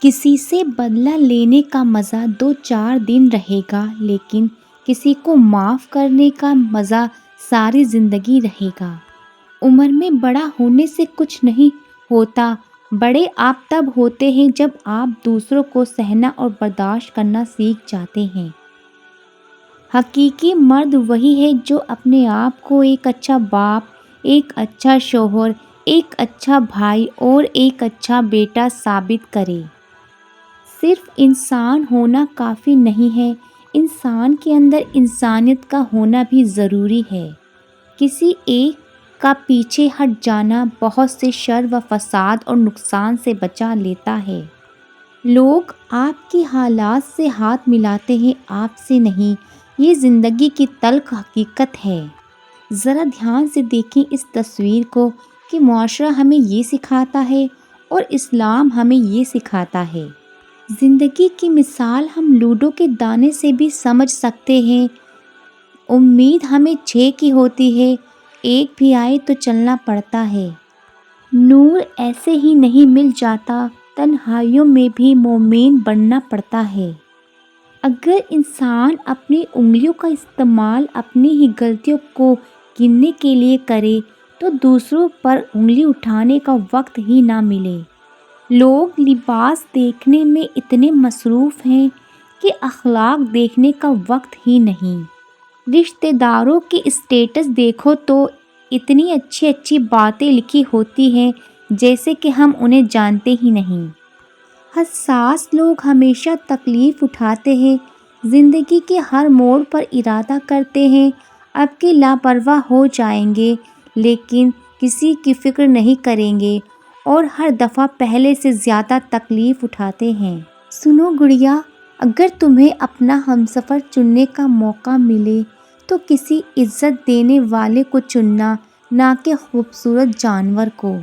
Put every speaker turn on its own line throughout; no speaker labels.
کسی سے بدلہ لینے کا مزہ 2-4 دن رہے گا، لیکن کسی کو معاف کرنے کا مزہ ساری زندگی رہے گا۔ عمر میں بڑا ہونے سے کچھ نہیں ہوتا، بڑے آپ تب ہوتے ہیں جب آپ دوسروں کو سہنا اور برداشت کرنا سیکھ جاتے ہیں۔ حقیقی مرد وہی ہے جو اپنے آپ کو ایک اچھا باپ، ایک اچھا شوہر، ایک اچھا بھائی اور ایک اچھا بیٹا ثابت کرے۔ صرف انسان ہونا کافی نہیں ہے، انسان کے اندر انسانیت کا ہونا بھی ضروری ہے۔ کسی ایک کا پیچھے ہٹ جانا بہت سے شر و فساد اور نقصان سے بچا لیتا ہے۔ لوگ آپ کے حالات سے ہاتھ ملاتے ہیں، آپ سے نہیں، یہ زندگی کی تلخ حقیقت ہے۔ ذرا دھیان سے دیکھیں اس تصویر کو کہ معاشرہ ہمیں یہ سکھاتا ہے اور اسلام ہمیں یہ سکھاتا ہے۔ زندگی کی مثال ہم لوڈو کے دانے سے بھی سمجھ سکتے ہیں۔ امید ہمیں 6 کی ہوتی ہے، ایک بھی آئے تو چلنا پڑتا ہے۔ نور ایسے ہی نہیں مل جاتا، تنہائیوں میں بھی مومن بننا پڑتا ہے۔ اگر انسان اپنی انگلیوں کا استعمال اپنی ہی غلطیوں کو گننے کے لیے کرے تو دوسروں پر انگلی اٹھانے کا وقت ہی نہ ملے۔ لوگ لباس دیکھنے میں اتنے مصروف ہیں کہ اخلاق دیکھنے کا وقت ہی نہیں۔ رشتہ داروں کے اسٹیٹس دیکھو تو اتنی اچھی اچھی باتیں لکھی ہوتی ہیں جیسے کہ ہم انہیں جانتے ہی نہیں۔ حساس لوگ ہمیشہ تکلیف اٹھاتے ہیں، زندگی کے ہر موڑ پر ارادہ کرتے ہیں اب کہ لاپرواہ ہو جائیں گے، لیکن کسی کی فکر نہیں کریں گے اور ہر دفعہ پہلے سے زیادہ تکلیف اٹھاتے ہیں۔ سنو گڑیا، اگر تمہیں اپنا ہمسفر چننے کا موقع ملے تو کسی عزت دینے والے کو چننا، نہ کہ خوبصورت جانور کو۔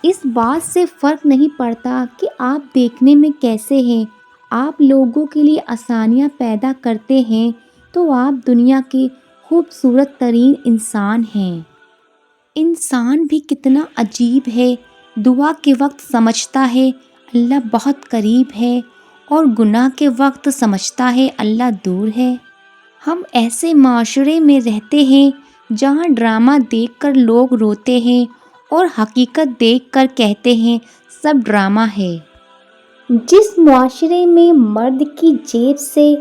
اس بات سے فرق نہیں پڑتا کہ آپ دیکھنے میں کیسے ہیں، آپ لوگوں کے لیے آسانیاں پیدا کرتے ہیں تو آپ دنیا کے خوبصورت ترین انسان ہیں۔ انسان بھی کتنا عجیب ہے، دعا کے وقت سمجھتا ہے اللہ بہت قریب ہے اور گناہ کے وقت سمجھتا ہے اللہ دور ہے۔ ہم ایسے معاشرے میں رہتے ہیں جہاں ڈرامہ دیکھ کر لوگ روتے ہیں اور حقیقت دیکھ کر کہتے ہیں سب ڈرامہ ہے۔ جس معاشرے میں مرد کی جیب سے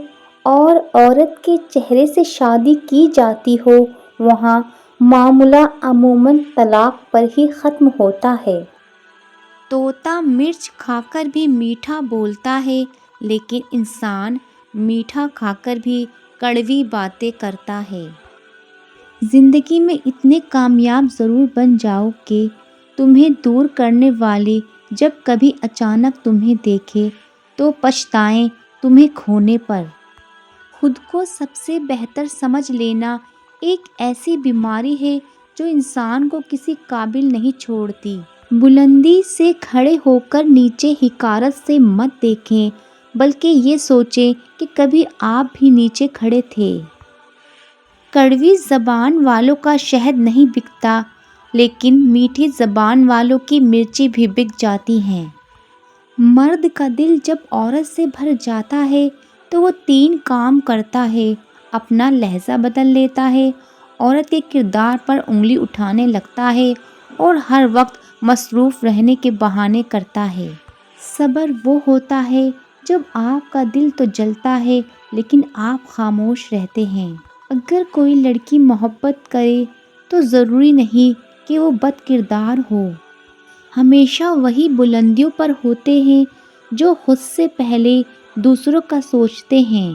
اور عورت کے چہرے سے شادی کی جاتی ہو، وہاں معاملہ عموماً طلاق پر ہی ختم ہوتا ہے۔ طوطا مرچ کھا کر بھی میٹھا بولتا ہے، لیکن انسان میٹھا کھا کر بھی کڑوی باتیں کرتا ہے۔ زندگی میں اتنے کامیاب ضرور بن جاؤ کہ تمہیں دور کرنے والے جب کبھی اچانک تمہیں دیکھیں تو پچھتائیں تمہیں کھونے پر۔ خود کو سب سے بہتر سمجھ لینا ایک ایسی بیماری ہے جو انسان کو کسی قابل نہیں چھوڑتی۔ بلندی سے کھڑے ہو کر نیچے حقارت سے مت دیکھیں، بلکہ یہ سوچیں کہ کبھی آپ بھی نیچے کھڑے تھے۔ کڑوی زبان والوں کا شہد نہیں بکتا، لیکن میٹھی زبان والوں کی مرچیں بھی بک جاتی ہیں۔ مرد کا دل جب عورت سے بھر جاتا ہے تو وہ 3 کام کرتا ہے، اپنا لہجہ بدل لیتا ہے، عورت کے کردار پر انگلی اٹھانے لگتا ہے اور ہر وقت مصروف رہنے کے بہانے کرتا ہے۔ صبر وہ ہوتا ہے جب آپ کا دل تو جلتا ہے لیکن آپ خاموش رہتے ہیں۔ اگر کوئی لڑکی محبت کرے تو ضروری نہیں کہ وہ بد کردار ہو۔ ہمیشہ وہی بلندیوں پر ہوتے ہیں جو خود سے پہلے دوسروں کا سوچتے ہیں۔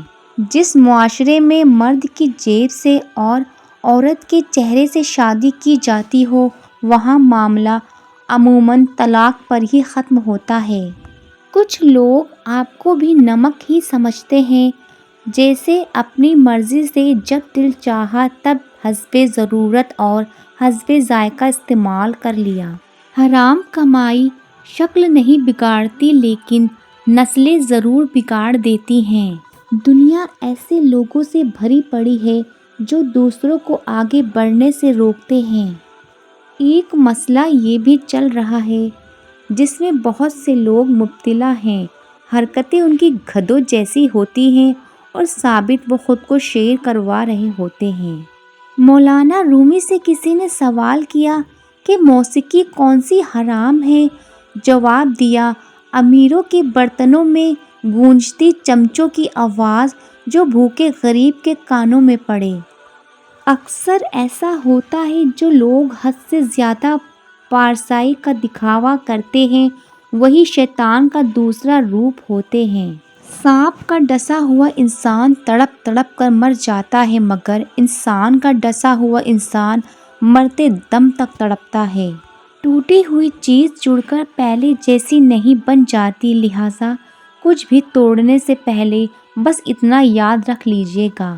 جس معاشرے میں مرد کی جیب سے اور عورت کے چہرے سے شادی کی جاتی ہو، وہاں معاملہ عموماً طلاق پر ہی ختم ہوتا ہے۔ کچھ لوگ آپ کو بھی نمک ہی سمجھتے ہیں، جیسے اپنی مرضی سے جب دل چاہا تب حسب ضرورت اور حسب ذائقہ استعمال کر لیا۔ حرام کمائی شکل نہیں بگاڑتی لیکن نسلیں ضرور بگاڑ دیتی ہیں۔ دنیا ایسے لوگوں سے بھری پڑی ہے جو دوسروں کو آگے بڑھنے سے روکتے ہیں۔ ایک مسئلہ یہ بھی چل رہا ہے جس میں بہت سے لوگ مبتلا ہیں۔ حرکتیں ان کی گدھوں جیسی ہوتی ہیں اور ثابت وہ خود کو شیر کروا رہے ہوتے ہیں۔ مولانا رومی سے کسی نے سوال کیا کہ موسیقی کون سی حرام ہے؟ جواب دیا، امیروں کے برتنوں میں گونجتی چمچوں کی آواز جو بھوکے غریب کے کانوں میں پڑے۔ اکثر ایسا ہوتا ہے جو لوگ حد سے زیادہ پارسائی کا دکھاوا کرتے ہیں وہی شیطان کا دوسرا روپ ہوتے ہیں۔ سانپ کا ڈسا ہوا انسان تڑپ تڑپ کر مر جاتا ہے مگر انسان کا ڈسا ہوا انسان مرتے دم تک تڑپتا ہے۔ ٹوٹی ہوئی چیز جڑ کر پہلے جیسی نہیں بن جاتی، لہٰذا کچھ بھی توڑنے سے پہلے بس اتنا یاد رکھ لیجیے گا۔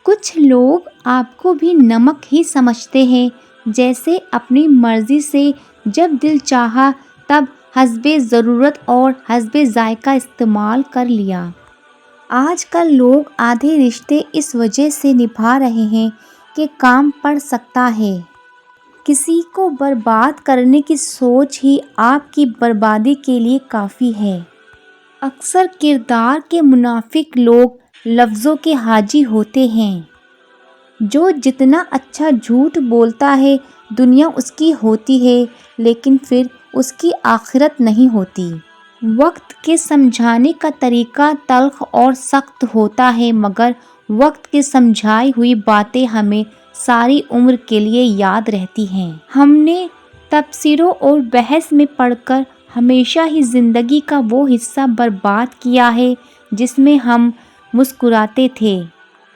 کچھ لوگ آپ کو بھی نمک ہی سمجھتے ہیں، جیسے اپنی مرضی سے جب دل چاہا تب حسب ضرورت اور حسب ذائقہ استعمال کر لیا۔ آج کل لوگ آدھے رشتے اس وجہ سے نبھا رہے ہیں کہ کام پڑ سکتا ہے۔ کسی کو برباد کرنے کی سوچ ہی آپ کی بربادی کے لیے کافی ہے۔ اکثر کردار کے منافق لوگ لفظوں کے حاجی ہوتے ہیں۔ جو جتنا اچھا جھوٹ بولتا ہے دنیا اس کی ہوتی ہے، لیکن پھر اس کی آخرت نہیں ہوتی۔ وقت کے سمجھانے کا طریقہ تلخ اور سخت ہوتا ہے مگر وقت کی سمجھائی ہوئی باتیں ہمیں ساری عمر کے لیے یاد رہتی ہیں۔ ہم نے تبصروں اور بحث میں پڑھ کر ہمیشہ ہی زندگی کا وہ حصہ برباد کیا ہے جس میں ہم مسکراتے تھے۔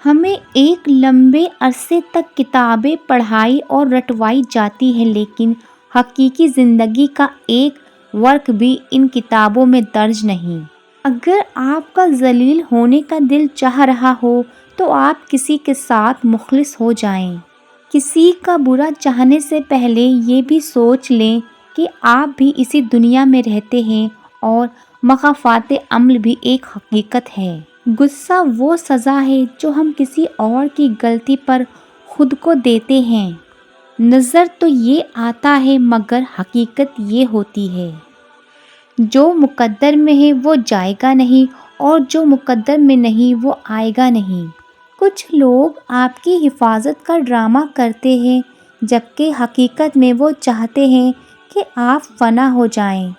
ہمیں ایک لمبے عرصے تک کتابیں پڑھائی اور رٹوائی جاتی ہیں لیکن حقیقی زندگی کا ایک ورق بھی ان کتابوں میں درج نہیں۔ اگر آپ کا ذلیل ہونے کا دل چاہ رہا ہو تو آپ کسی کے ساتھ مخلص ہو جائیں۔ کسی کا برا چاہنے سے پہلے یہ بھی سوچ لیں کہ آپ بھی اسی دنیا میں رہتے ہیں اور مخافات عمل بھی ایک حقیقت ہے۔ غصہ وہ سزا ہے جو ہم کسی اور کی غلطی پر خود کو دیتے ہیں۔ نظر تو یہ آتا ہے مگر حقیقت یہ ہوتی ہے۔ جو مقدر میں ہے وہ جائے گا نہیں اور جو مقدر میں نہیں وہ آئے گا نہیں۔ کچھ لوگ آپ کی حفاظت کا ڈرامہ کرتے ہیں جبکہ حقیقت میں وہ چاہتے ہیں کہ آپ فنا ہو جائیں۔